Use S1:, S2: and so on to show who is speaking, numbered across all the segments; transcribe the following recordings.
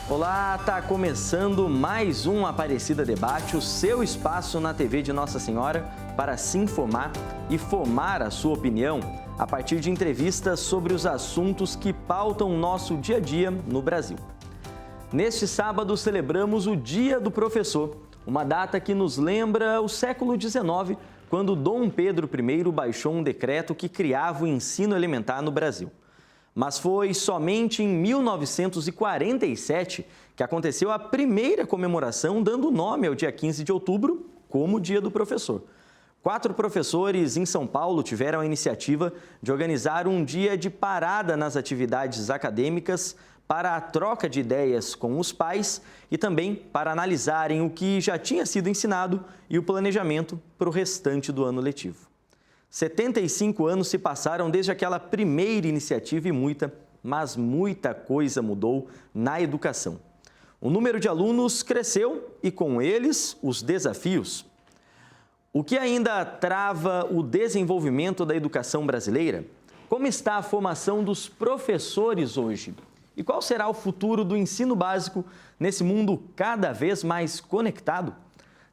S1: Olá, tá começando mais um Aparecida Debate, o seu espaço na TV de Nossa Senhora para se informar e formar a sua opinião a partir de entrevistas sobre os assuntos que pautam o nosso dia a dia no Brasil. Neste sábado celebramos o Dia do Professor, uma data que nos lembra o século XIX, quando Dom Pedro I baixou um decreto que criava o ensino elementar no Brasil. Mas foi somente em 1947 que aconteceu a primeira comemoração, dando nome ao dia 15 de outubro como Dia do Professor. 4 professores em São Paulo tiveram a iniciativa de organizar um dia de parada nas atividades acadêmicas para a troca de ideias com os pais e também para analisarem o que já tinha sido ensinado e o planejamento para o restante do ano letivo. 75 anos se passaram desde aquela primeira iniciativa e muita coisa mudou na educação. O número de alunos cresceu e, com eles, os desafios. O que ainda trava o desenvolvimento da educação brasileira? Como está a formação dos professores hoje? E qual será o futuro do ensino básico nesse mundo cada vez mais conectado?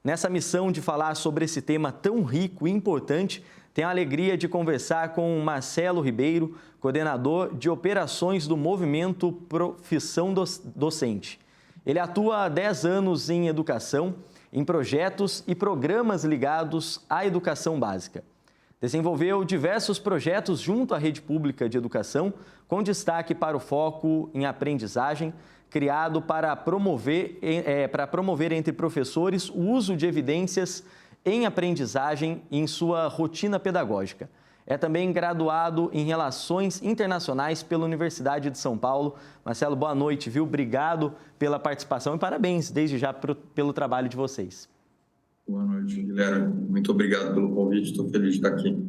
S1: Nessa missão de falar sobre esse tema tão rico e importante, tenho a alegria de conversar com Marcelo Ribeiro, coordenador de operações do Movimento Profissão Docente. Ele atua há 10 anos em educação, em projetos e programas ligados à educação básica. Desenvolveu diversos projetos junto à rede pública de educação, com destaque para o foco em aprendizagem, criado para promover entre professores o uso de evidências em aprendizagem e em sua rotina pedagógica. É também graduado em Relações Internacionais pela Universidade de São Paulo. Marcelo, boa noite, viu? Obrigado pela participação e parabéns desde já pelo trabalho de vocês.
S2: Boa noite, Guilherme. Muito obrigado pelo convite, estou feliz de estar aqui.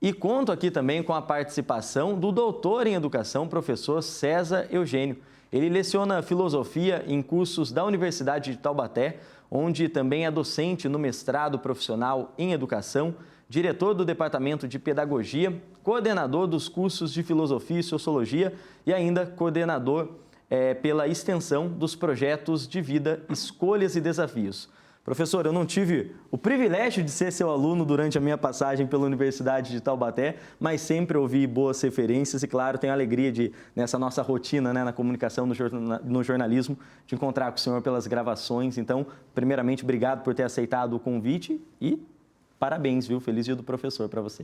S1: E conto aqui também com a participação do doutor em educação, professor César Eugênio. Ele leciona filosofia em cursos da Universidade de Taubaté, onde também é docente no mestrado profissional em educação, diretor do Departamento de Pedagogia, coordenador dos cursos de Filosofia e Sociologia e ainda coordenador pela extensão dos projetos de vida, escolhas e desafios. Professor, eu não tive o privilégio de ser seu aluno durante a minha passagem pela Universidade de Taubaté, mas sempre ouvi boas referências e, claro, tenho a alegria de, nessa nossa rotina, na comunicação, no jornalismo, de encontrar com o senhor pelas gravações. Então, primeiramente, obrigado por ter aceitado o convite e parabéns, viu? Feliz Dia do Professor para você.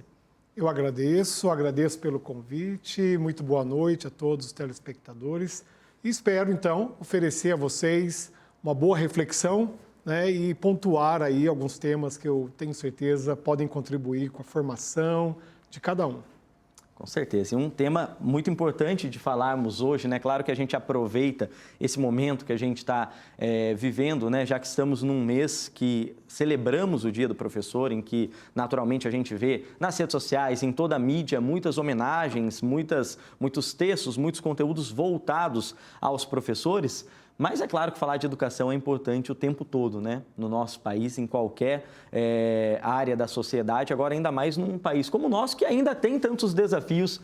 S3: Eu agradeço pelo convite, muito boa noite a todos os telespectadores e espero, então, oferecer a vocês uma boa reflexão, e pontuar aí alguns temas que eu tenho certeza podem contribuir com a formação de cada um.
S1: Com certeza. E um tema muito importante de falarmos hoje, Claro que a gente aproveita esse momento que a gente está vivendo, já que estamos num mês que celebramos o Dia do Professor, em que naturalmente a gente vê nas redes sociais, em toda a mídia, muitas homenagens, muitos textos, muitos conteúdos voltados aos professores. Mas é claro que falar de educação é importante o tempo todo, no nosso país, em qualquer área da sociedade, agora ainda mais num país como o nosso, que ainda tem tantos desafios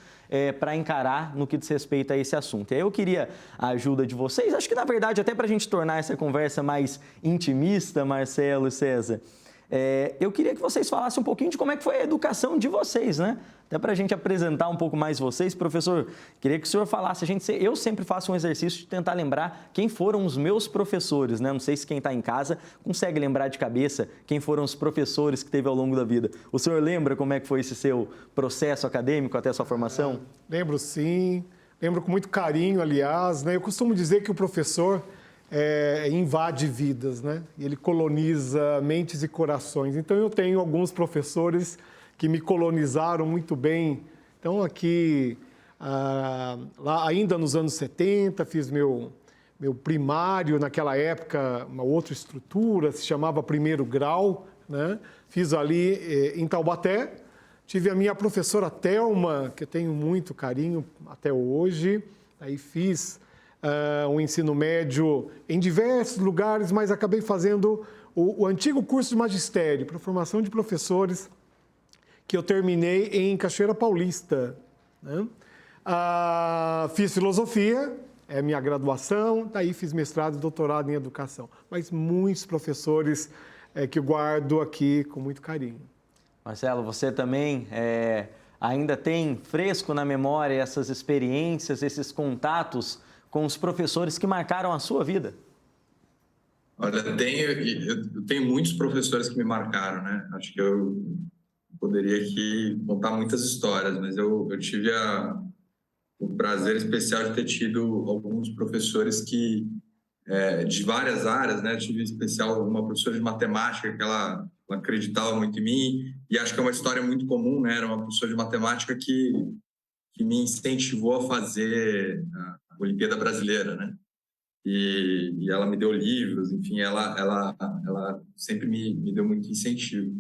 S1: para encarar no que diz respeito a esse assunto. E aí eu queria a ajuda de vocês, acho que na verdade até para a gente tornar essa conversa mais intimista, Marcelo e César, eu queria que vocês falassem um pouquinho de como é que foi a educação de vocês, Até para a gente apresentar um pouco mais vocês. Professor, queria que o senhor falasse, eu sempre faço um exercício de tentar lembrar quem foram os meus professores, Não sei se quem está em casa consegue lembrar de cabeça quem foram os professores que teve ao longo da vida. O senhor lembra como é que foi esse seu processo acadêmico até a sua formação?
S3: Lembro sim, lembro com muito carinho, aliás, Eu costumo dizer que o professor invade vidas, E ele coloniza mentes e corações. Então eu tenho alguns professores que me colonizaram muito bem. Então aqui, lá ainda nos anos 70, fiz meu primário, naquela época uma outra estrutura, se chamava primeiro grau, Fiz ali em Taubaté. Tive a minha professora Thelma, que eu tenho muito carinho até hoje. Aí fiz o ensino médio em diversos lugares, mas acabei fazendo o antigo curso de magistério para formação de professores, que eu terminei em Cachoeira Paulista. Fiz filosofia é minha graduação, daí fiz mestrado e doutorado em educação. Mas muitos professores que eu guardo aqui com muito carinho.
S1: Marcelo, você também ainda tem fresco na memória essas experiências, esses contatos com os professores que marcaram a sua vida?
S2: Olha, eu tenho muitos professores que me marcaram, né? Acho que eu poderia aqui contar muitas histórias, mas eu tive o prazer especial de ter tido alguns professores de várias áreas, né? Eu tive em especial uma professora de matemática que ela acreditava muito em mim, e acho que é uma história muito comum, né? Era uma professora de matemática que me incentivou a fazer a Olimpíada Brasileira, né? E ela me deu livros, enfim, ela sempre me deu muito incentivo.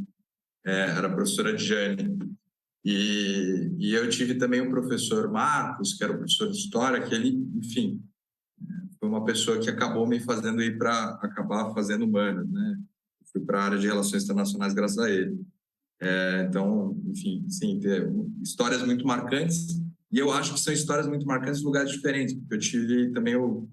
S2: Era a professora Jane. E eu tive também um professor Marcos, que era o professor de História, que ele, enfim, foi uma pessoa que acabou me fazendo ir para acabar fazendo humanas, né? Fui para a área de relações internacionais graças a ele. Então, enfim, sim, histórias muito marcantes, e eu acho que são histórias muito marcantes em lugares diferentes, porque eu tive também o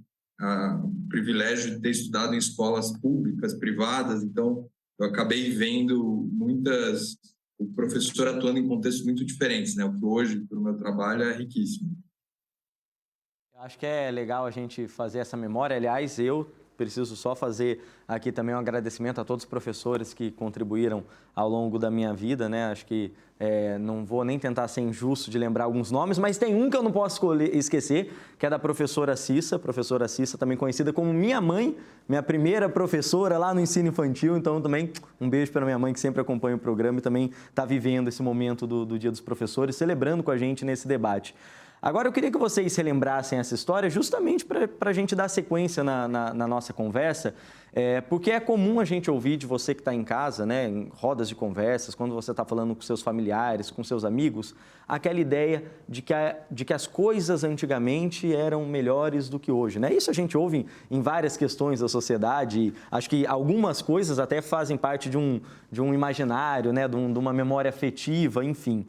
S2: privilégio de ter estudado em escolas públicas, privadas, então eu acabei vendo o professor atuando em contextos muito diferentes, né? O que hoje, para o meu trabalho, é riquíssimo.
S1: Eu acho que é legal a gente fazer essa memória. Aliás, eu preciso só fazer aqui também um agradecimento a todos os professores que contribuíram ao longo da minha vida, né? Acho que não vou nem tentar ser injusto de lembrar alguns nomes, mas tem um que eu não posso esquecer, que é da professora Cissa, também conhecida como minha mãe, minha primeira professora lá no ensino infantil. Então, também um beijo para minha mãe, que sempre acompanha o programa e também está vivendo esse momento do Dia dos Professores, celebrando com a gente nesse debate. Agora, eu queria que vocês relembrassem essa história justamente para a gente dar sequência na nossa conversa, porque é comum a gente ouvir de você que está em casa, né, em rodas de conversas, quando você está falando com seus familiares, com seus amigos, aquela ideia de que as coisas antigamente eram melhores do que hoje, né? Isso a gente ouve em várias questões da sociedade, e acho que algumas coisas até fazem parte de um imaginário, né, de uma memória afetiva, enfim.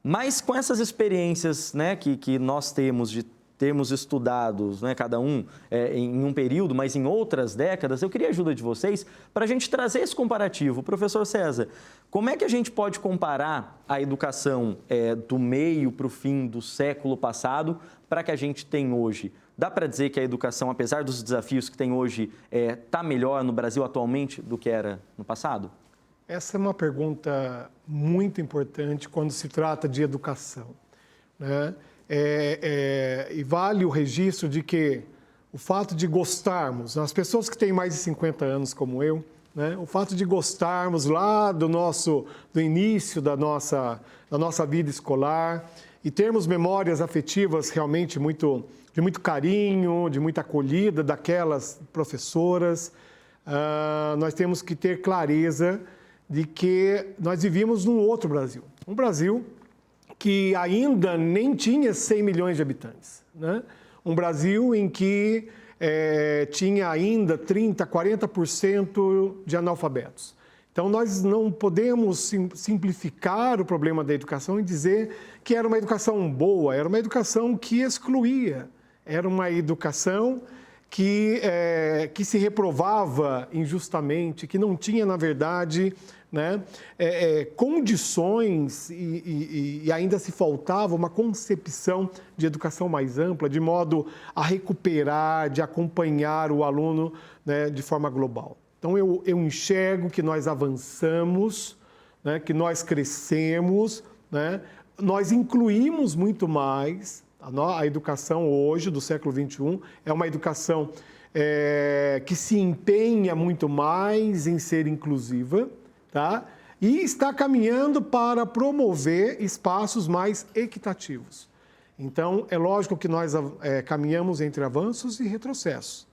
S1: Mas com essas experiências, né, que nós temos de termos estudado, né, cada um em um período, mas em outras décadas, eu queria a ajuda de vocês para a gente trazer esse comparativo. Professor César, como é que a gente pode comparar a educação do meio para o fim do século passado para que a gente tem hoje? Dá para dizer que a educação, apesar dos desafios que tem hoje, está melhor no Brasil atualmente do que era no passado?
S3: Essa é uma pergunta muito importante quando se trata de educação, né? E vale o registro de que o fato de gostarmos, as pessoas que têm mais de 50 anos como eu, né, o fato de gostarmos lá do início da nossa vida escolar e termos memórias afetivas realmente de muito carinho, de muita acolhida daquelas professoras, nós temos que ter clareza de que nós vivíamos num outro Brasil. Um Brasil que ainda nem tinha 100 milhões de habitantes, né? Um Brasil em que tinha ainda 30%, 40% de analfabetos. Então, nós não podemos simplificar o problema da educação e dizer que era uma educação boa, era uma educação que excluía, era uma educação que se reprovava injustamente, que não tinha, na verdade, né, condições e ainda se faltava uma concepção de educação mais ampla, de modo a recuperar, de acompanhar o aluno, né, de forma global. Então, eu enxergo que nós avançamos, né, que nós crescemos, né, nós incluímos muito mais. A educação hoje, do século XXI, é uma educação que se empenha muito mais em ser inclusiva, tá? E está caminhando para promover espaços mais equitativos. Então, é lógico que nós caminhamos entre avanços e retrocessos.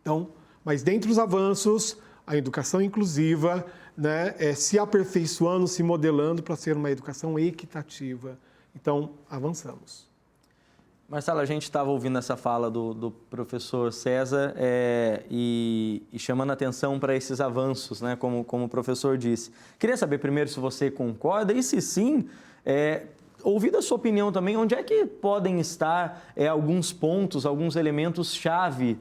S3: Então, mas dentre os avanços, a educação inclusiva, né, se aperfeiçoando, se modelando para ser uma educação equitativa. Então, avançamos.
S1: Marcelo, a gente estava ouvindo essa fala do professor César e chamando atenção para esses avanços, né, como o professor disse. Queria saber primeiro se você concorda e, se sim, ouvir a sua opinião também, onde é que podem estar alguns pontos, alguns elementos-chave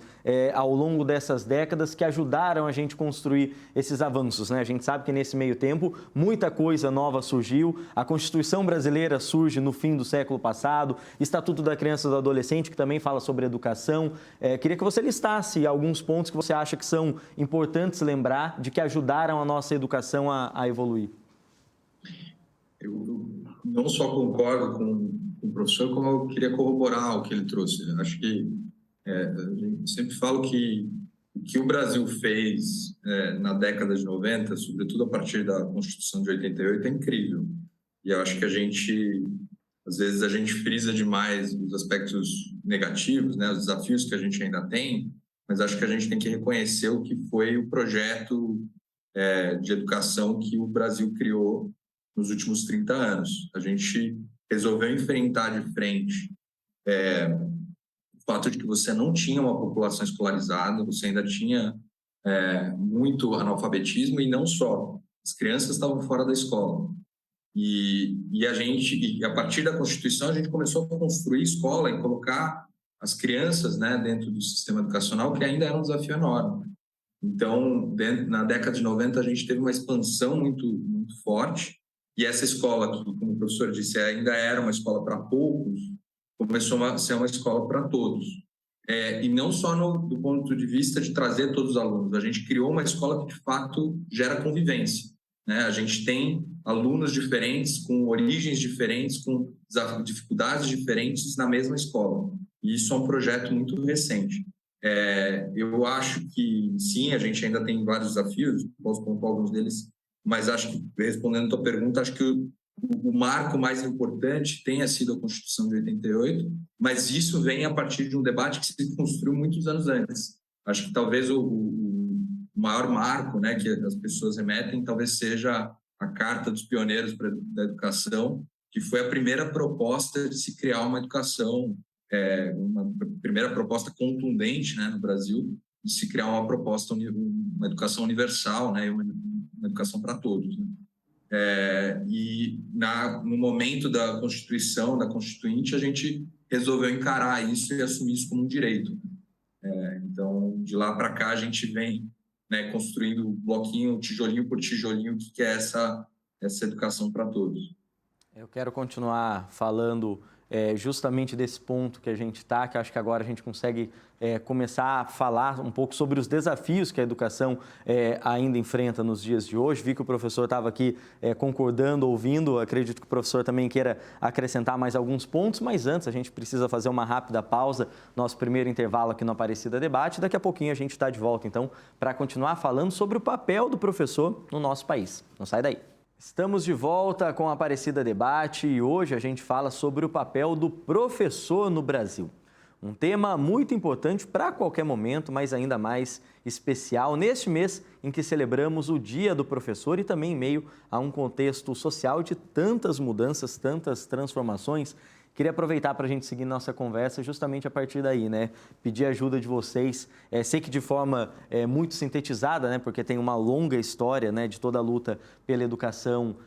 S1: ao longo dessas décadas que ajudaram a gente a construir esses avanços, né? A gente sabe que nesse meio tempo muita coisa nova surgiu, a Constituição brasileira surge no fim do século passado, Estatuto da Criança e do Adolescente, que também fala sobre educação. Queria que você listasse alguns pontos que você acha que são importantes lembrar de que ajudaram a nossa educação a evoluir.
S2: Eu não só concordo com o professor, como eu queria corroborar o que ele trouxe. Acho que eu sempre falo que o que o Brasil fez na década de 90, sobretudo a partir da Constituição de 88, é incrível. E eu acho que às vezes a gente frisa demais os aspectos negativos, né, os desafios que a gente ainda tem, mas acho que a gente tem que reconhecer o que foi o projeto de educação que o Brasil criou nos últimos 30 anos. A gente resolveu enfrentar de frente o fato de que você não tinha uma população escolarizada, você ainda tinha muito analfabetismo, e não só, as crianças estavam fora da escola. E a partir da Constituição, a gente começou a construir escola e colocar as crianças, né, dentro do sistema educacional, que ainda era um desafio enorme. Então, na década de 90, a gente teve uma expansão muito, muito forte. E essa escola, que, como o professor disse, ainda era uma escola para poucos, começou a ser uma escola para todos. E não só do ponto de vista de trazer todos os alunos. A gente criou uma escola que, de fato, gera convivência, né? A gente tem alunos diferentes, com origens diferentes, com dificuldades diferentes na mesma escola. E isso é um projeto muito recente. Eu acho que, sim, a gente ainda tem vários desafios, posso pontuar alguns deles, mas acho que, respondendo a tua pergunta, acho que o marco mais importante tenha sido a Constituição de 88, mas isso vem a partir de um debate que se construiu muitos anos antes. Acho que talvez o maior marco, né, que as pessoas remetem talvez seja a Carta dos Pioneiros da Educação, que foi a primeira proposta de se criar uma educação, uma primeira proposta contundente, né, no Brasil, de se criar uma educação universal, né, uma educação para todos, né? No momento da Constituição, da Constituinte, a gente resolveu encarar isso e assumir isso como um direito. Então, de lá para cá, a gente vem, né, construindo bloquinho, tijolinho por tijolinho, o que é essa educação para todos.
S1: Eu quero continuar falando justamente desse ponto que a gente está, que acho que agora a gente consegue começar a falar um pouco sobre os desafios que a educação ainda enfrenta nos dias de hoje. Vi que o professor estava aqui concordando, ouvindo, acredito que o professor também queira acrescentar mais alguns pontos, mas antes a gente precisa fazer uma rápida pausa, nosso primeiro intervalo aqui no Aparecida Debate. Daqui a pouquinho a gente está de volta, então, para continuar falando sobre o papel do professor no nosso país. Não sai daí. Estamos de volta com a Aparecida Debate e hoje a gente fala sobre o papel do professor no Brasil. Um tema muito importante para qualquer momento, mas ainda mais especial neste mês em que celebramos o Dia do Professor e também em meio a um contexto social de tantas mudanças, tantas transformações. Queria aproveitar para a gente seguir nossa conversa justamente a partir daí, né? Pedir ajuda de vocês. Sei que de forma muito sintetizada, né? Porque tem uma longa história, né? De toda a luta pela educação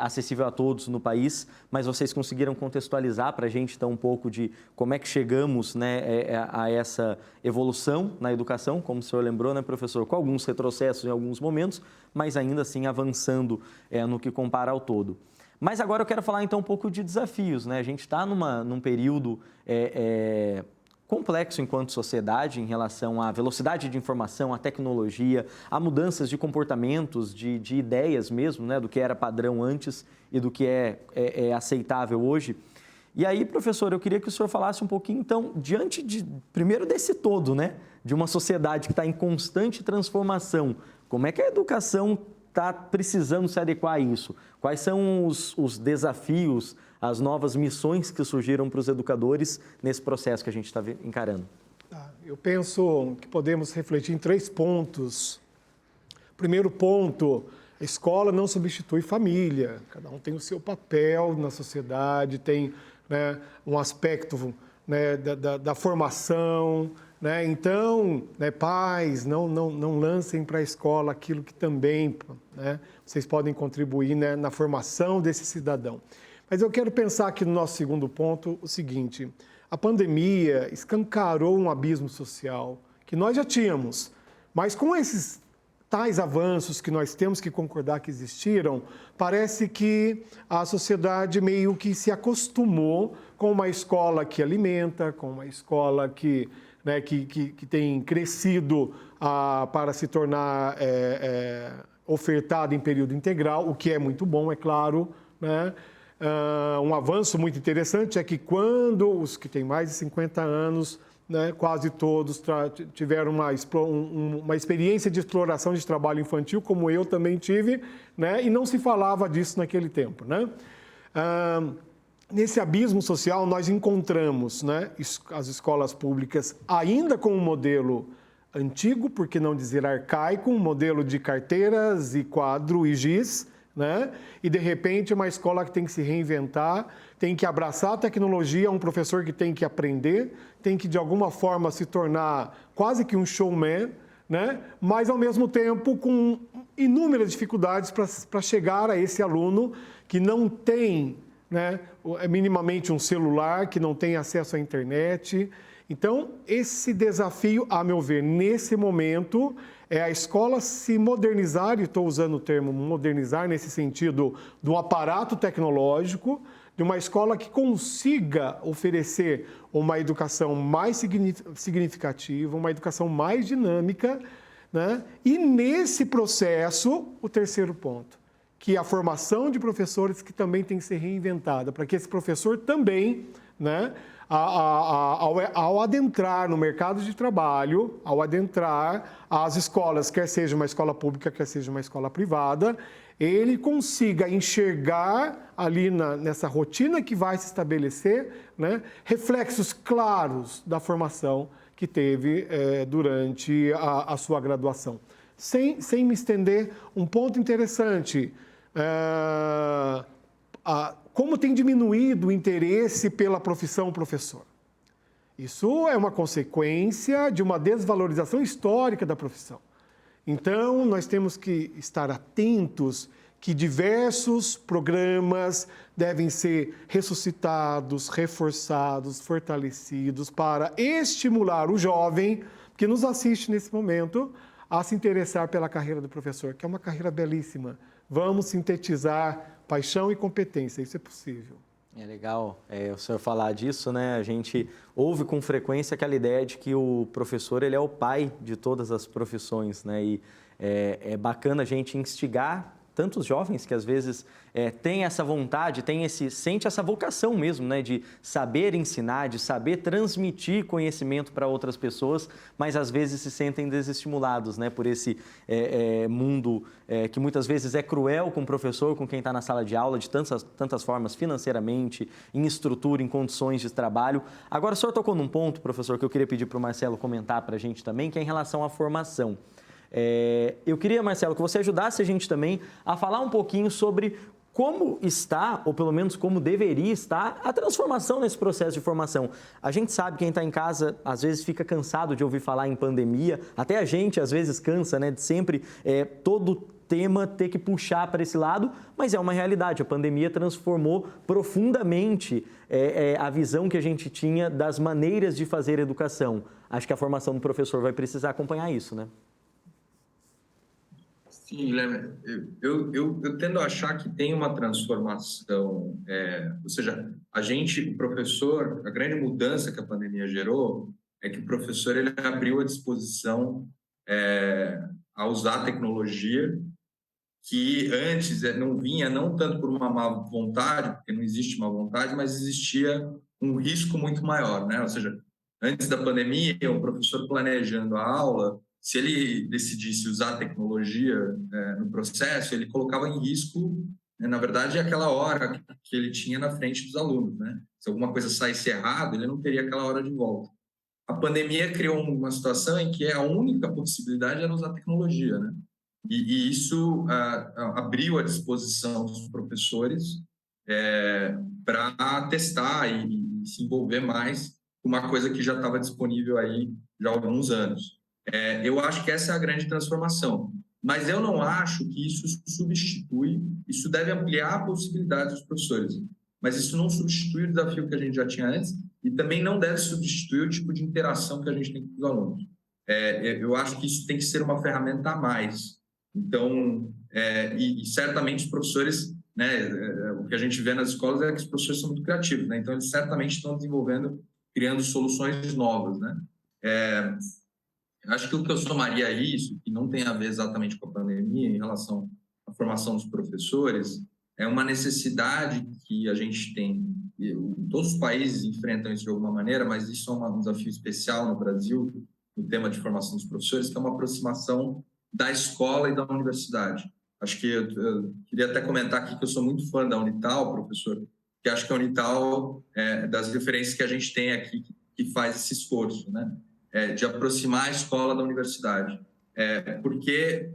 S1: acessível a todos no país, mas vocês conseguiram contextualizar para a gente então um pouco de como é que chegamos, né? A essa evolução na educação, como o senhor lembrou, né, professor? Com alguns retrocessos em alguns momentos, mas ainda assim avançando no que compara ao todo. Mas agora eu quero falar então um pouco de desafios, né? A gente está num período complexo enquanto sociedade em relação à velocidade de informação, à tecnologia, a mudanças de comportamentos, de ideias mesmo, né? Do que era padrão antes e do que é aceitável hoje. E aí, professor, eu queria que o senhor falasse um pouquinho, então, primeiro desse todo, né? De uma sociedade que está em constante transformação. Como é que a educação está precisando se adequar a isso? Quais são os desafios, as novas missões que surgiram para os educadores nesse processo que a gente está encarando?
S3: Eu penso que podemos refletir em 3 pontos. Primeiro ponto, a escola não substitui família. Cada um tem o seu papel na sociedade, tem, né, um aspecto, né, da formação, né? Então, né, pais, não lancem para a escola aquilo que também, né, vocês podem contribuir, né, na formação desse cidadão. Mas eu quero pensar aqui no nosso segundo ponto o seguinte: a pandemia escancarou um abismo social que nós já tínhamos, mas com esses tais avanços que nós temos que concordar que existiram, parece que a sociedade meio que se acostumou com uma escola que alimenta, com uma escola que tem crescido para se tornar ofertada em período integral, o que é muito bom, é claro, né? Um avanço muito interessante é que quando os que têm mais de 50 anos, né, quase todos tiveram uma experiência de exploração de trabalho infantil, como eu também tive, né, e não se falava disso naquele tempo, né? Nesse abismo social, nós encontramos, né, as escolas públicas ainda com um modelo antigo, por que não dizer arcaico, um modelo de carteiras e quadro e giz, né? E, de repente, uma escola que tem que se reinventar, tem que abraçar a tecnologia, um professor que tem que aprender, tem que, de alguma forma, se tornar quase que um showman, né? Mas, ao mesmo tempo, com inúmeras dificuldades para chegar a esse aluno que não tem, né, minimamente um celular, que não tem acesso à internet. Então, esse desafio, a meu ver, nesse momento, é a escola se modernizar, e estou usando o termo modernizar nesse sentido, de um aparato tecnológico, de uma escola que consiga oferecer uma educação mais significativa, uma educação mais dinâmica, né? E nesse processo, o terceiro ponto, que é a formação de professores que também tem que ser reinventada, para que esse professor também, né, ao adentrar no mercado de trabalho, ao adentrar as escolas, quer seja uma escola pública, quer seja uma escola privada, ele consiga enxergar ali nessa rotina que vai se estabelecer, né, reflexos claros da formação que teve durante a sua graduação. Sem me estender, um ponto interessante, como tem diminuído o interesse pela profissão professor. Isso é uma consequência de uma desvalorização histórica da profissão. Então, nós temos que estar atentos que diversos programas devem ser ressuscitados, reforçados, fortalecidos para estimular o jovem que nos assiste nesse momento a se interessar pela carreira do professor, que é uma carreira belíssima. Vamos sintetizar paixão e competência, isso é possível.
S1: É legal o senhor falar disso, né? A gente ouve com frequência aquela ideia de que o professor ele é o pai de todas as profissões, né? E é bacana a gente instigar tantos jovens que às vezes têm essa vontade, sente essa vocação mesmo, né? De saber ensinar, de saber transmitir conhecimento para outras pessoas, mas às vezes se sentem desestimulados, né? Por esse mundo que muitas vezes é cruel com o professor, com quem está na sala de aula, de tantas formas, financeiramente, em estrutura, em condições de trabalho. Agora, o senhor tocou num ponto, professor, que eu queria pedir para o Marcelo comentar para a gente também, que é em relação à formação. Eu queria, Marcelo, que você ajudasse a gente também a falar um pouquinho sobre como está, ou pelo menos como deveria estar, a transformação nesse processo de formação. A gente sabe, quem está em casa, às vezes fica cansado de ouvir falar em pandemia, até a gente às vezes cansa, né, de sempre todo tema ter que puxar para esse lado, mas é uma realidade. A pandemia transformou profundamente a visão que a gente tinha das maneiras de fazer educação. Acho que a formação do professor vai precisar acompanhar isso, né?
S2: Sim, Guilherme, eu tendo a achar que tem uma transformação, ou seja, o professor, a grande mudança que a pandemia gerou é que o professor ele abriu a disposição a usar a tecnologia que antes não vinha não tanto por uma má vontade, porque não existe má vontade, mas existia um risco muito maior, né? Ou seja, antes da pandemia, o professor planejando a aula, se ele decidisse usar a tecnologia no processo, ele colocava em risco, na verdade, aquela hora que ele tinha na frente dos alunos, né? Se alguma coisa saísse errado, ele não teria aquela hora de volta. A pandemia criou uma situação em que a única possibilidade era usar a tecnologia, né? E isso abriu a disposição dos professores para testar e se envolver mais com uma coisa que já estava disponível aí já há alguns anos. Eu acho que essa é a grande transformação, mas eu não acho que isso substitui, isso deve ampliar a possibilidade dos professores. mas isso não substitui o desafio que a gente já tinha antes e também não deve substituir o tipo de interação que a gente tem com os alunos. Eu acho que isso tem que ser uma ferramenta a mais. Então, e certamente os professores, né, o que a gente vê nas escolas é que os professores são muito criativos, né? Então eles certamente estão desenvolvendo, criando soluções novas, né? Acho que o que eu somaria a isso, que não tem a ver exatamente com a pandemia, em relação à formação dos professores, é uma necessidade que a gente tem. Todos os países enfrentam isso de alguma maneira, mas isso é um desafio especial no Brasil, no tema de formação dos professores, que é uma aproximação da escola e da universidade. Acho que eu queria até comentar aqui que eu sou muito fã da Unital, professor, que acho que a Unital é das referências que a gente tem aqui que faz esse esforço, né? De aproximar a escola da universidade. Porque,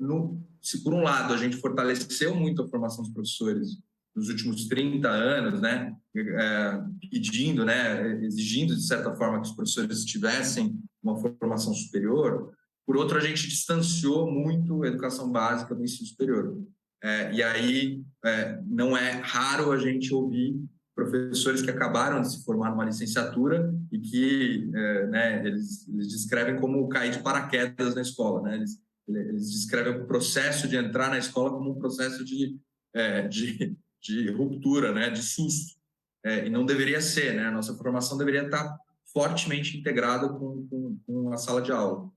S2: se por um lado a gente fortaleceu muito a formação dos professores nos últimos 30 anos, né, pedindo, né, exigindo, de certa forma, que os professores tivessem uma formação superior, por outro, a gente distanciou muito a educação básica do ensino superior. E aí, não é raro a gente ouvir professores que acabaram de se formar numa licenciatura e que né, eles descrevem como cair de paraquedas na escola, né? Eles descrevem o processo de entrar na escola como um processo de ruptura, né? De susto. E não deveria ser, né? A nossa formação deveria estar fortemente integrada com a sala de aula.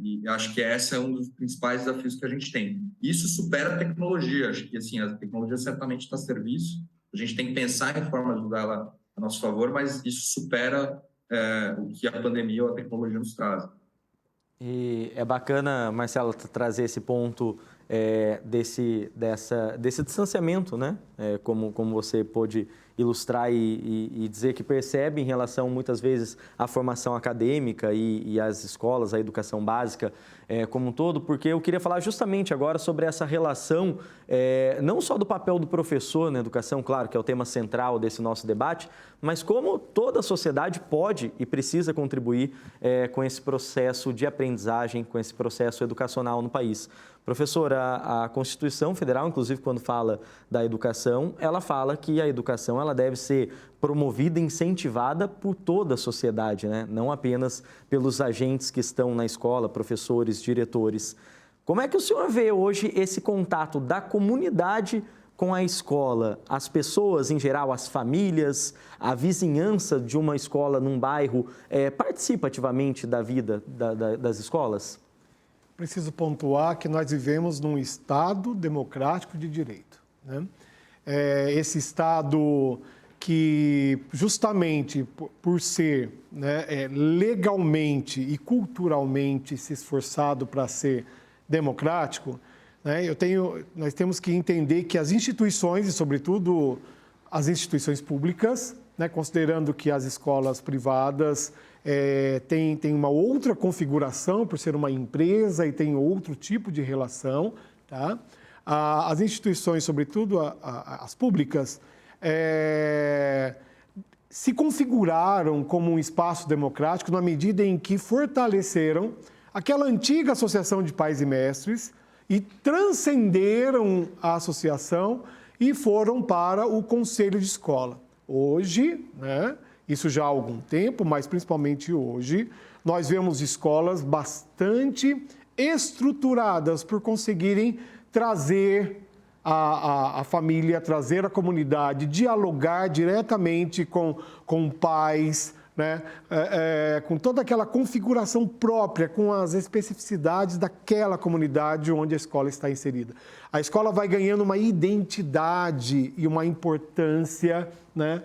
S2: E acho que esse é um dos principais desafios que a gente tem. Isso supera a tecnologia. Acho que assim, a tecnologia certamente está a serviço. A gente tem que pensar em forma de usá-la a nosso favor, mas isso supera o que a pandemia ou a tecnologia nos traz.
S1: E é bacana, Marcelo, trazer esse ponto desse distanciamento, né? Como você pôde ilustrar e dizer que percebe em relação, muitas vezes, à formação acadêmica e às escolas, à educação básica como um todo, porque eu queria falar justamente agora sobre essa relação, não só do papel do professor na educação, claro, que é o tema central desse nosso debate, mas como toda a sociedade pode e precisa contribuir com esse processo de aprendizagem, com esse processo educacional no país. Professor, a Constituição Federal, inclusive, quando fala da educação, ela fala que a educação ela deve ser promovida e incentivada por toda a sociedade, né? Não apenas pelos agentes que estão na escola, professores, diretores. Como é que o senhor vê hoje esse contato da comunidade com a escola? As pessoas, em geral, as famílias, a vizinhança de uma escola num bairro, participa ativamente da vida das escolas?
S3: Preciso pontuar que nós vivemos num Estado democrático de direito, né? Esse Estado que, justamente por ser, né, legalmente e culturalmente se esforçado para ser democrático, né, nós temos que entender que as instituições, e sobretudo as instituições públicas, né, considerando que as escolas privadas tem uma outra configuração por ser uma empresa e tem outro tipo de relação, tá? As instituições, sobretudo as públicas, se configuraram como um espaço democrático na medida em que fortaleceram aquela antiga associação de pais e mestres e transcenderam a associação e foram para o conselho de escola. Hoje, né? Isso já há algum tempo, mas principalmente hoje, nós vemos escolas bastante estruturadas por conseguirem trazer a família, trazer a comunidade, dialogar diretamente com pais, né? Com toda aquela configuração própria, com as especificidades daquela comunidade onde a escola está inserida. A escola vai ganhando uma identidade e uma importância, né?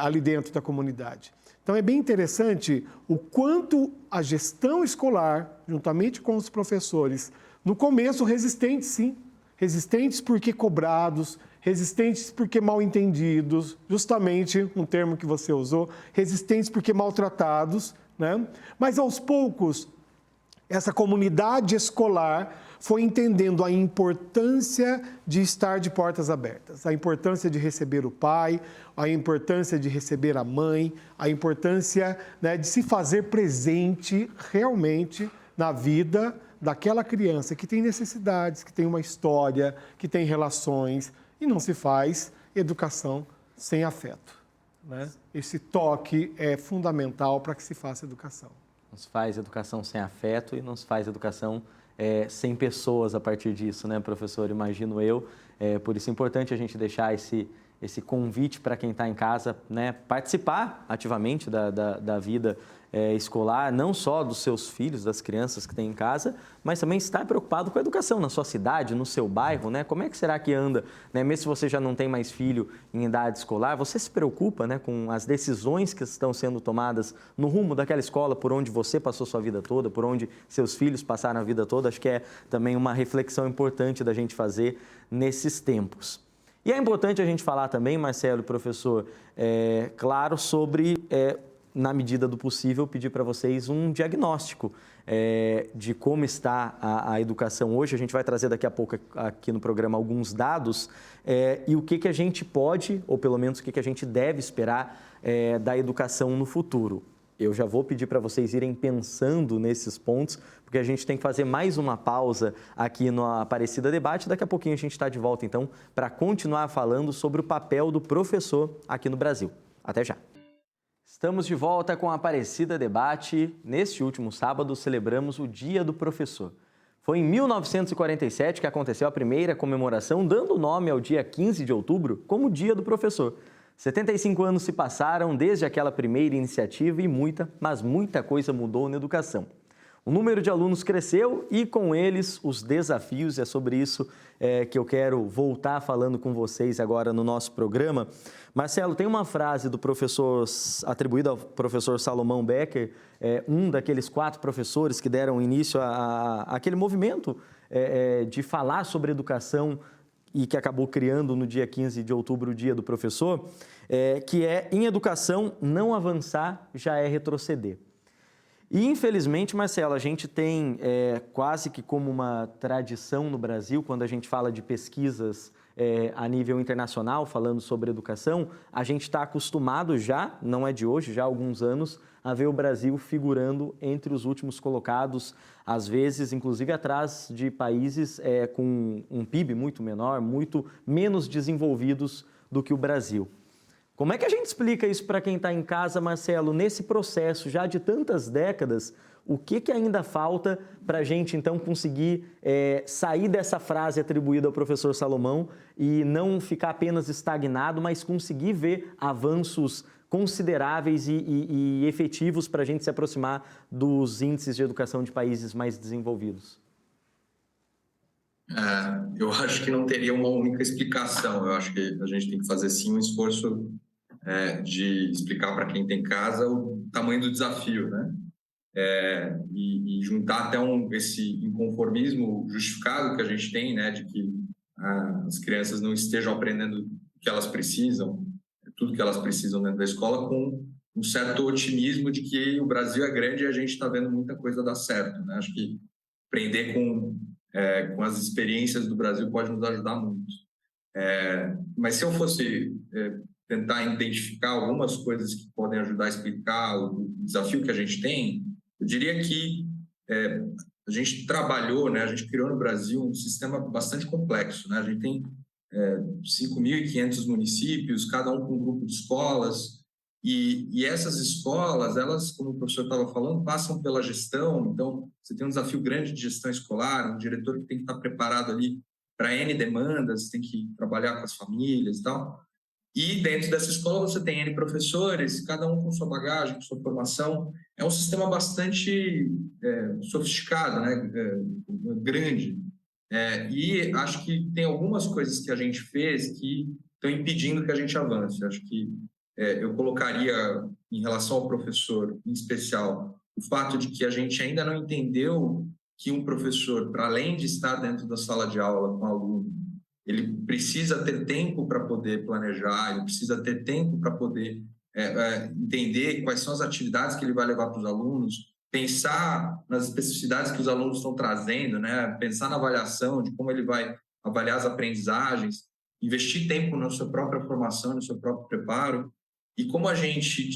S3: Ali dentro da comunidade. Então, é bem interessante o quanto a gestão escolar, juntamente com os professores, no começo resistentes, sim, resistentes porque cobrados, resistentes porque mal entendidos, justamente um termo que você usou, resistentes porque maltratados, né? Mas, aos poucos, essa comunidade escolar foi entendendo a importância de estar de portas abertas, a importância de receber o pai, a importância de receber a mãe, a importância, né, de se fazer presente realmente na vida daquela criança que tem necessidades, que tem uma história, que tem relações, e não se faz educação sem afeto, né? Esse toque é fundamental para que se faça educação.
S1: Não se faz educação sem afeto e não se faz educação sem pessoas a partir disso, né, professor? Imagino eu. Por isso é importante a gente deixar esse convite para quem está em casa, né, participar ativamente da vida escolar, não só dos seus filhos, das crianças que tem em casa, mas também estar preocupado com a educação na sua cidade, no seu bairro, né? Como é que será que anda, né? Mesmo se você já não tem mais filho em idade escolar, você se preocupa, né, com as decisões que estão sendo tomadas no rumo daquela escola por onde você passou sua vida toda, por onde seus filhos passaram a vida toda? Acho que é também uma reflexão importante da gente fazer nesses tempos. E é importante a gente falar também, Marcelo e professor, claro, sobre, na medida do possível, pedir para vocês um diagnóstico de como está a educação hoje. A gente vai trazer daqui a pouco aqui no programa alguns dados e o que a gente pode, ou pelo menos o que a gente deve esperar da educação no futuro. Eu já vou pedir para vocês irem pensando nesses pontos, porque a gente tem que fazer mais uma pausa aqui no Aparecida Debate. Daqui a pouquinho a gente está de volta, então, para continuar falando sobre o papel do professor aqui no Brasil. Até já! Estamos de volta com a Aparecida Debate. Neste último sábado, celebramos o Dia do Professor. Foi em 1947 que aconteceu a primeira comemoração, dando nome ao dia 15 de outubro como Dia do Professor. 75 anos se passaram desde aquela primeira iniciativa e muita coisa mudou na educação. O número de alunos cresceu e, com eles, os desafios. É sobre isso que eu quero voltar falando com vocês agora no nosso programa. Marcelo, tem uma frase do professor, atribuída ao professor Salomão Becker, um daqueles 4 professores que deram início àquele movimento de falar sobre educação e que acabou criando no dia 15 de outubro o Dia do Professor, que é: em educação, não avançar já é retroceder. E, infelizmente, Marcelo, a gente tem quase que como uma tradição no Brasil, quando a gente fala de pesquisas a nível internacional, falando sobre educação, a gente está acostumado já, não é de hoje, já há alguns anos, a ver o Brasil figurando entre os últimos colocados, às vezes, inclusive, atrás de países com um PIB muito menor, muito menos desenvolvidos do que o Brasil. Como é que a gente explica isso para quem está em casa, Marcelo, nesse processo já de tantas décadas? O que ainda falta para a gente, então, conseguir sair dessa frase atribuída ao professor Salomão e não ficar apenas estagnado, mas conseguir ver avanços consideráveis e efetivos para a gente se aproximar dos índices de educação de países mais desenvolvidos?
S2: Eu acho que não teria uma única explicação. Eu acho que a gente tem que fazer, sim, um esforço de explicar para quem tem casa o tamanho do desafio, né? E juntar até esse inconformismo justificado que a gente tem, né, de que as crianças não estejam aprendendo o que elas precisam, tudo que elas precisam dentro da escola, com um certo otimismo de que o Brasil é grande e a gente está vendo muita coisa dar certo, né? Acho que aprender com as experiências do Brasil pode nos ajudar muito. Mas se eu fosse tentar identificar algumas coisas que podem ajudar a explicar o desafio que a gente tem, eu diria que a gente trabalhou, né, a gente criou no Brasil um sistema bastante complexo, né? A gente tem 5.500 municípios, cada um com um grupo de escolas, e essas escolas, elas, como o professor estava falando, passam pela gestão. Então, você tem um desafio grande de gestão escolar, um diretor que tem que estar preparado ali para N demandas, tem que trabalhar com as famílias e tal. E dentro dessa escola você tem N professores, cada um com sua bagagem, com sua formação. É um sistema bastante sofisticado, né? Grande. E acho que tem algumas coisas que a gente fez que estão impedindo que a gente avance. Acho que eu colocaria, em relação ao professor, em especial, o fato de que a gente ainda não entendeu que um professor, para além de estar dentro da sala de aula com o aluno, ele precisa ter tempo para poder planejar, ele precisa ter tempo para poder entender quais são as atividades que ele vai levar para os alunos, pensar nas especificidades que os alunos estão trazendo, né? Pensar na avaliação, de como ele vai avaliar as aprendizagens, investir tempo na sua própria formação, no seu próprio preparo. E como a gente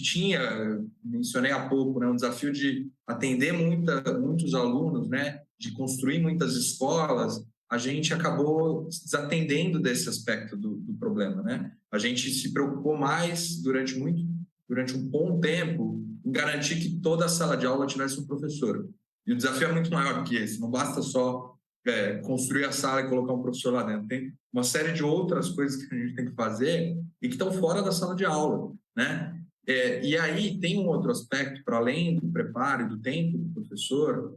S2: mencionei há pouco, né, um desafio de atender muitos alunos, né, de construir muitas escolas, a gente acabou desatendendo desse aspecto do problema, né? A gente se preocupou mais durante um bom tempo em garantir que toda a sala de aula tivesse um professor. E o desafio é muito maior que esse. Não basta só construir a sala e colocar um professor lá dentro. Tem uma série de outras coisas que a gente tem que fazer e que estão fora da sala de aula, né? E aí tem um outro aspecto, para além do preparo e do tempo do professor,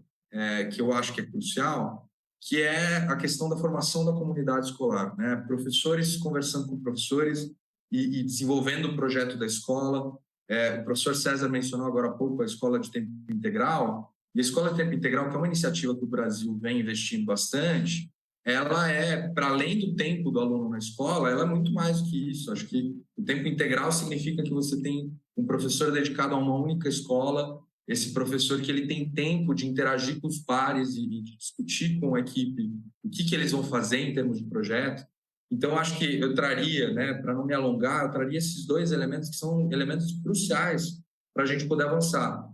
S2: que eu acho que é crucial, que é a questão da formação da comunidade escolar, né? Professores conversando com professores e desenvolvendo o projeto da escola. O professor César mencionou agora há pouco a escola de tempo integral, e a escola de tempo integral, que é uma iniciativa que o Brasil vem investindo bastante, ela para além do tempo do aluno na escola, ela é muito mais do que isso. Acho que o tempo integral significa que você tem um professor dedicado a uma única escola, esse professor que ele tem tempo de interagir com os pares e de discutir com a equipe o que eles vão fazer em termos de projeto. Então, acho que eu traria, né, para não me alongar, eu traria esses dois elementos que são elementos cruciais para a gente poder avançar.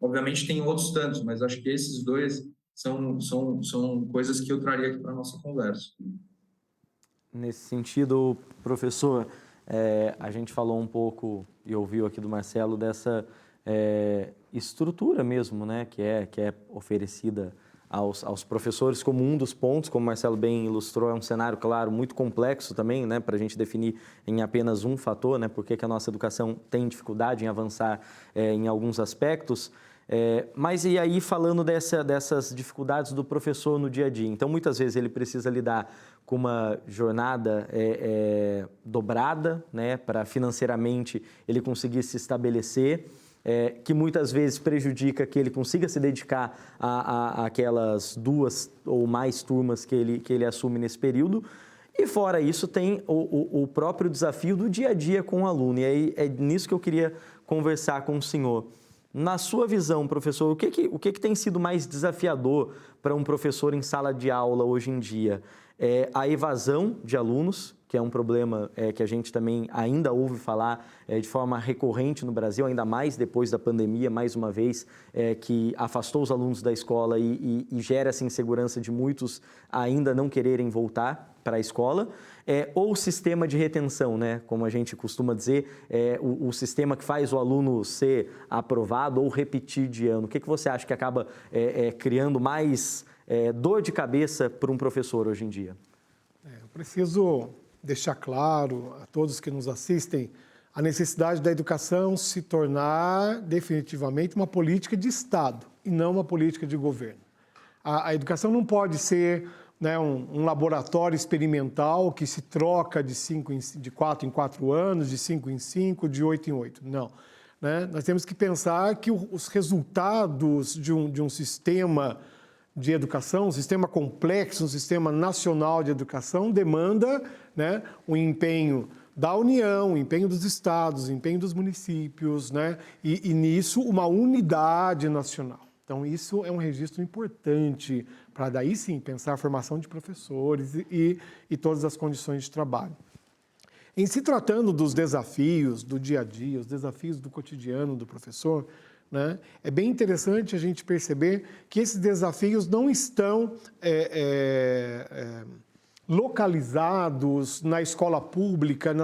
S2: Obviamente, tem outros tantos, mas acho que esses dois são coisas que eu traria aqui para a nossa conversa.
S1: Nesse sentido, professor, a gente falou um pouco e ouviu aqui do Marcelo dessa estrutura mesmo, né, que é oferecida aos professores como um dos pontos, como o Marcelo bem ilustrou, é um cenário, claro, muito complexo também, né, para a gente definir em apenas um fator, né, porque que a nossa educação tem dificuldade em avançar em alguns aspectos. Mas e aí falando dessas dificuldades do professor no dia a dia, então muitas vezes ele precisa lidar com uma jornada dobrada, né, para financeiramente ele conseguir se estabelecer, que muitas vezes prejudica que ele consiga se dedicar a aquelas 2 ou mais turmas que ele assume nesse período. E fora isso tem o próprio desafio do dia a dia com o aluno, e aí é nisso que eu queria conversar com o senhor. Na sua visão, professor, o que tem sido mais desafiador para um professor em sala de aula hoje em dia? A evasão de alunos, que é um problema que a gente também ainda ouve falar de forma recorrente no Brasil, ainda mais depois da pandemia, mais uma vez, que afastou os alunos da escola e gera essa insegurança de muitos ainda não quererem voltar para a escola, ou o sistema de retenção, né? Como a gente costuma dizer, o sistema que faz o aluno ser aprovado ou repetir de ano. O que você acha que acaba criando mais dor de cabeça para um professor hoje em dia?
S3: Eu preciso deixar claro a todos que nos assistem a necessidade da educação se tornar definitivamente uma política de Estado e não uma política de governo. A educação não pode ser, né, um laboratório experimental que se troca de 4 em 4 anos, de 5 em 5, de 8 em 8. Não. Né? Nós temos que pensar que os resultados de um sistema de educação, um sistema complexo, um sistema nacional de educação, demanda, né, o empenho da União, o empenho dos estados, o empenho dos municípios, né, e nisso uma unidade nacional. Então, isso é um registro importante para daí sim pensar a formação de professores e todas as condições de trabalho. Em se tratando dos desafios do dia a dia, os desafios do cotidiano do professor, né, é bem interessante a gente perceber que esses desafios não estão localizados na escola pública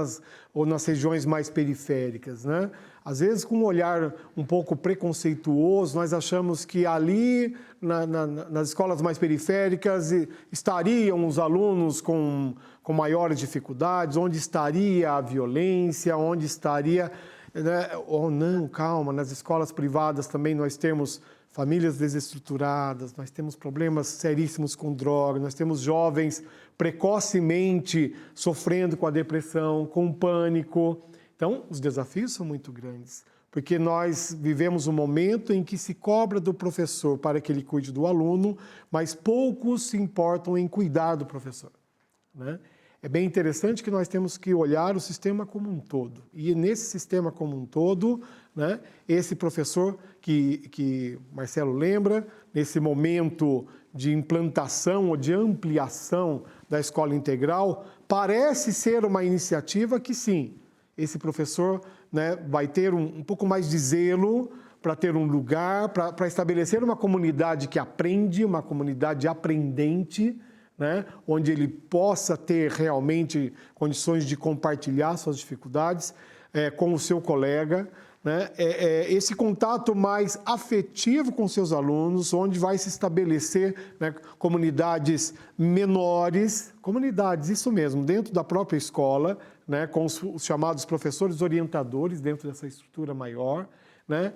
S3: ou nas regiões mais periféricas, né? Às vezes, com um olhar um pouco preconceituoso, nós achamos que ali, nas escolas mais periféricas, estariam os alunos com maiores dificuldades, onde estaria a violência, onde estaria... Né? Ou não, calma, nas escolas privadas também nós temos famílias desestruturadas, nós temos problemas seríssimos com droga, nós temos jovens precocemente sofrendo com a depressão, com pânico. Então, os desafios são muito grandes, porque nós vivemos um momento em que se cobra do professor para que ele cuide do aluno, mas poucos se importam em cuidar do professor, né? É bem interessante que nós temos que olhar o sistema como um todo. E nesse sistema como um todo, né, esse professor que Marcelo lembra, nesse momento de implantação ou de ampliação da escola integral, parece ser uma iniciativa que, sim, esse professor, né, vai ter um pouco mais de zelo para ter um lugar, para estabelecer uma comunidade que aprende, uma comunidade aprendente, né? Onde ele possa ter realmente condições de compartilhar suas dificuldades com o seu colega, né? Esse contato mais afetivo com seus alunos, onde vai se estabelecer, né, comunidades menores, comunidades, isso mesmo, dentro da própria escola, né, com os chamados professores orientadores dentro dessa estrutura maior, né?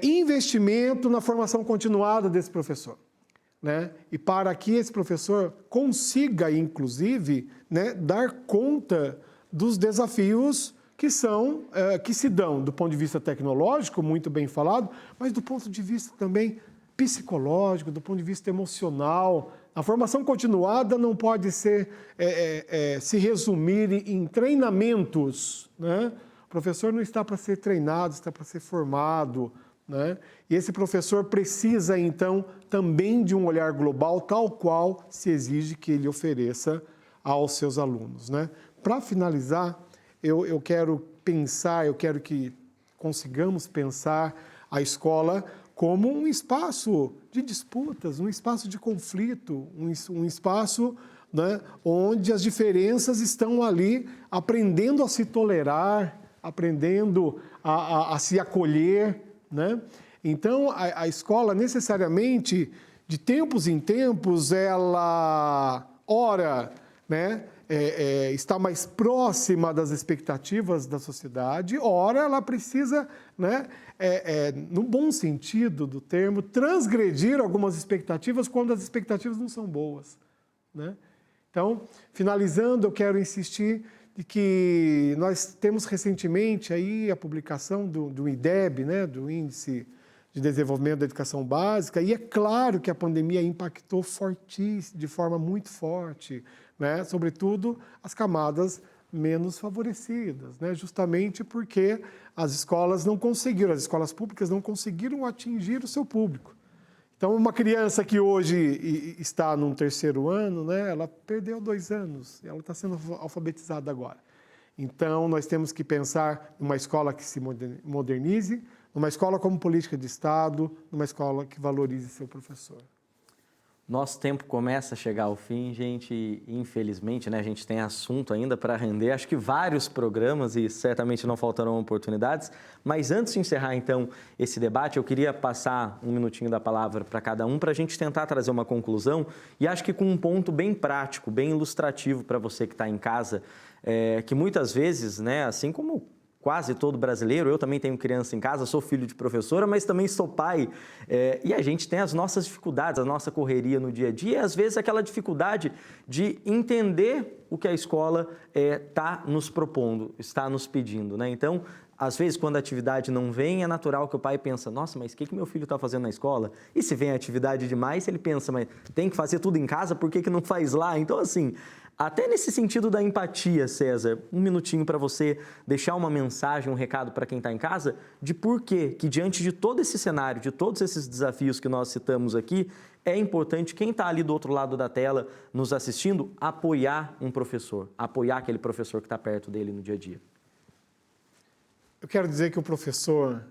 S3: Investimento na formação continuada desse professor, né? E para que esse professor consiga, inclusive, né, dar conta dos desafios que se dão do ponto de vista tecnológico, muito bem falado, mas do ponto de vista também psicológico, do ponto de vista emocional. A formação continuada não pode se resumir em treinamentos, né? O professor não está para ser treinado, está para ser formado, né? E esse professor precisa, então, também de um olhar global, tal qual se exige que ele ofereça aos seus alunos, né? Para finalizar, eu quero que consigamos pensar a escola como um espaço de disputas, um espaço de conflito, um espaço, né, onde as diferenças estão ali aprendendo a se tolerar, aprendendo a se acolher, né? Então, a escola, necessariamente, de tempos em tempos, ela, ora, né, está mais próxima das expectativas da sociedade, ora ela precisa, né, no bom sentido do termo, transgredir algumas expectativas quando as expectativas não são boas, né? Então, finalizando, eu quero insistir de que nós temos recentemente aí a publicação do IDEB, né, do Índice de Desenvolvimento da Educação Básica, e é claro que a pandemia impactou de forma muito forte, né, sobretudo as camadas menos favorecidas, né, justamente porque as escolas públicas não conseguiram atingir o seu público. Então, uma criança que hoje está no 3º ano, né, ela perdeu 2 anos, ela está sendo alfabetizada agora. Então, nós temos que pensar numa escola que se modernize, numa escola como política de Estado, numa escola que valorize seu professor.
S1: Nosso tempo começa a chegar ao fim, gente, e infelizmente, né, a gente tem assunto ainda para render, acho que vários programas e certamente não faltarão oportunidades, mas antes de encerrar, então, esse debate, eu queria passar um minutinho da palavra para cada um, para a gente tentar trazer uma conclusão, e acho que com um ponto bem prático, bem ilustrativo para você que está em casa, que muitas vezes, né, assim como quase todo brasileiro, eu também tenho criança em casa, sou filho de professora, mas também sou pai, e a gente tem as nossas dificuldades, a nossa correria no dia a dia, e às vezes aquela dificuldade de entender o que a escola está nos propondo, está nos pedindo, né? Então, às vezes, quando a atividade não vem, é natural que o pai pensa, nossa, mas o que meu filho está fazendo na escola? E se vem a atividade demais, ele pensa, mas tem que fazer tudo em casa, por que não faz lá? Então, assim, até nesse sentido da empatia, César, um minutinho para você deixar uma mensagem, um recado para quem está em casa, de por que diante de todo esse cenário, de todos esses desafios que nós citamos aqui, é importante quem está ali do outro lado da tela nos assistindo, apoiar um professor, apoiar aquele professor que está perto dele no dia a dia.
S3: Eu quero dizer que o professor,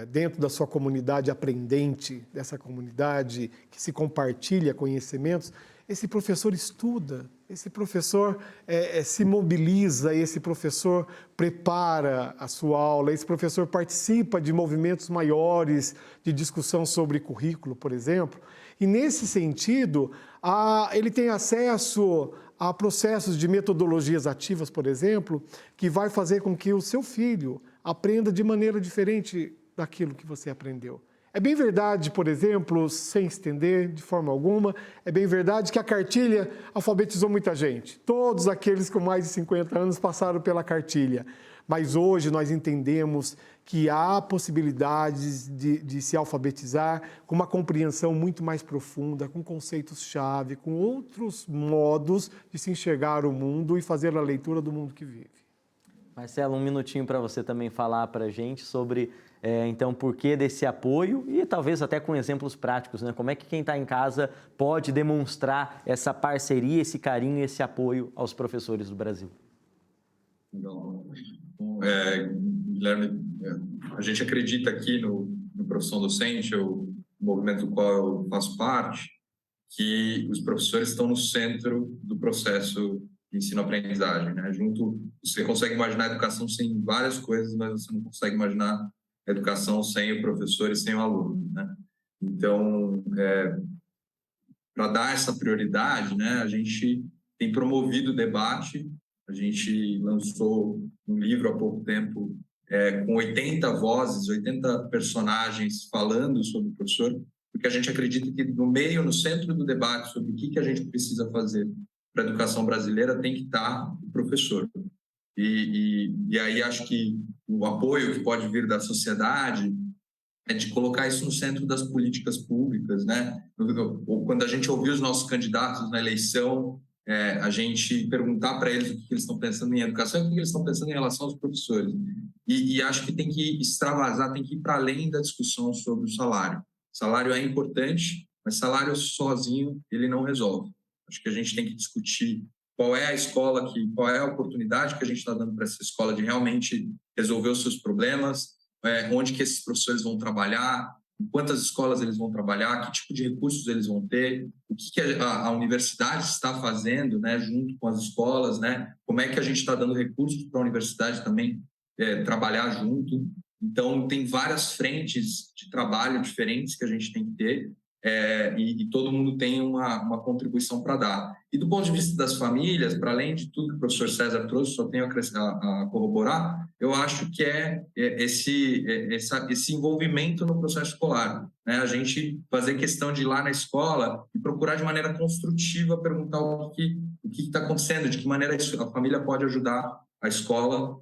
S3: dentro da sua comunidade aprendente, dessa comunidade que se compartilha conhecimentos, esse professor estuda, esse professor se mobiliza, esse professor prepara a sua aula, esse professor participa de movimentos maiores de discussão sobre currículo, por exemplo. E, nesse sentido, ele tem acesso a processos de metodologias ativas, por exemplo, que vai fazer com que o seu filho aprenda de maneira diferente daquilo que você aprendeu. É bem verdade, por exemplo, sem estender de forma alguma, é bem verdade que a cartilha alfabetizou muita gente. Todos aqueles com mais de 50 anos passaram pela cartilha. Mas hoje nós entendemos que há possibilidades de se alfabetizar com uma compreensão muito mais profunda, com conceitos-chave, com outros modos de se enxergar o mundo e fazer a leitura do mundo que vive.
S1: Marcelo, um minutinho para você também falar para a gente sobre, então, o porquê desse apoio e talvez até com exemplos práticos, né? Como é que quem está em casa pode demonstrar essa parceria, esse carinho e esse apoio aos professores do Brasil?
S2: Então, Guilherme, a gente acredita aqui no Profissão Docente, o movimento do qual eu faço parte, que os professores estão no centro do processo de ensino-aprendizagem, né? Você consegue imaginar a educação sem várias coisas, mas você não consegue imaginar a educação sem o professor e sem o aluno, né? Então, para dar essa prioridade, né, a gente tem promovido o debate. A gente lançou um livro há pouco tempo com 80 vozes, 80 personagens falando sobre o professor, porque a gente acredita que no centro do debate sobre o que a gente precisa fazer para a educação brasileira tem que estar o professor. E aí acho que o apoio que pode vir da sociedade é de colocar isso no centro das políticas públicas, né? Quando a gente ouvir os nossos candidatos na eleição, a gente perguntar para eles o que eles estão pensando em educação e o que eles estão pensando em relação aos professores. E acho que tem que extravasar, tem que ir para além da discussão sobre o salário. Salário é importante, mas salário sozinho ele não resolve. Acho que a gente tem que discutir qual é a escola, qual é a oportunidade que a gente está dando para essa escola de realmente resolver os seus problemas, onde que esses professores vão trabalhar, em quantas escolas eles vão trabalhar, que tipo de recursos eles vão ter, o que a universidade está fazendo, né, junto com as escolas, né, como é que a gente está dando recursos para a universidade também trabalhar junto. Então, tem várias frentes de trabalho diferentes que a gente tem que ter e todo mundo tem uma contribuição para dar. E do ponto de vista das famílias, para além de tudo que o professor César trouxe, só tenho a corroborar, eu acho que esse envolvimento no processo escolar, né? A gente fazer questão de ir lá na escola e procurar de maneira construtiva perguntar o que está acontecendo, de que maneira a família pode ajudar a escola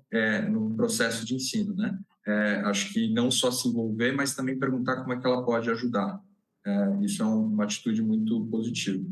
S2: no processo de ensino, né? Acho que não só se envolver, mas também perguntar como é que ela pode ajudar. Isso é uma atitude muito positiva.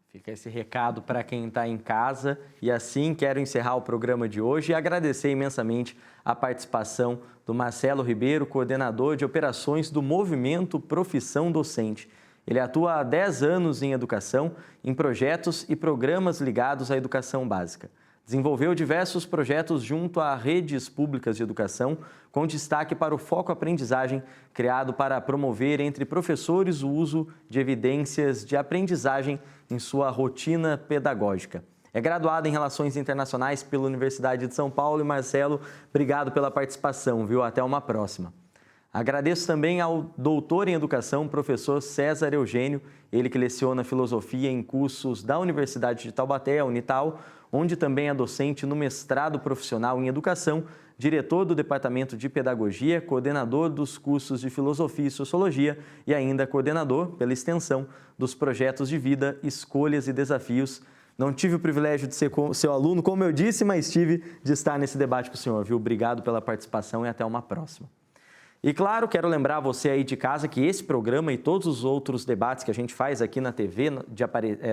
S1: Fica esse recado para quem está em casa. E assim, quero encerrar o programa de hoje e agradecer imensamente a participação do Marcelo Ribeiro, coordenador de operações do Movimento Profissão Docente. Ele atua há 10 anos em educação, em projetos e programas ligados à educação básica. Desenvolveu diversos projetos junto a redes públicas de educação, com destaque para o Foco Aprendizagem, criado para promover entre professores o uso de evidências de aprendizagem em sua rotina pedagógica. É graduado em Relações Internacionais pela Universidade de São Paulo. E Marcelo, obrigado pela participação, viu? Até uma próxima. Agradeço também ao doutor em educação, professor César Eugênio, ele que leciona filosofia em cursos da Universidade de Taubaté, a Unital, onde também é docente no mestrado profissional em educação, diretor do Departamento de Pedagogia, coordenador dos cursos de Filosofia e Sociologia e ainda coordenador, pela extensão, dos projetos de vida, escolhas e desafios. Não tive o privilégio de ser seu aluno, como eu disse, mas tive de estar nesse debate com o senhor, viu? Obrigado pela participação e até uma próxima. E claro, quero lembrar você aí de casa que esse programa e todos os outros debates que a gente faz aqui na TV,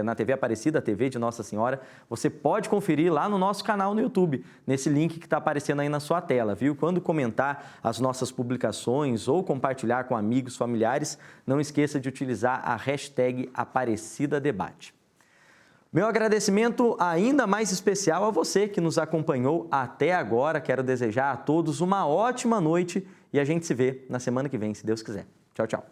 S1: na TV Aparecida, TV de Nossa Senhora, você pode conferir lá no nosso canal no YouTube, nesse link que está aparecendo aí na sua tela, viu? Quando comentar as nossas publicações ou compartilhar com amigos, familiares, não esqueça de utilizar a hashtag AparecidaDebate. Meu agradecimento ainda mais especial a você que nos acompanhou até agora. Quero desejar a todos uma ótima noite e a gente se vê na semana que vem, se Deus quiser. Tchau, tchau.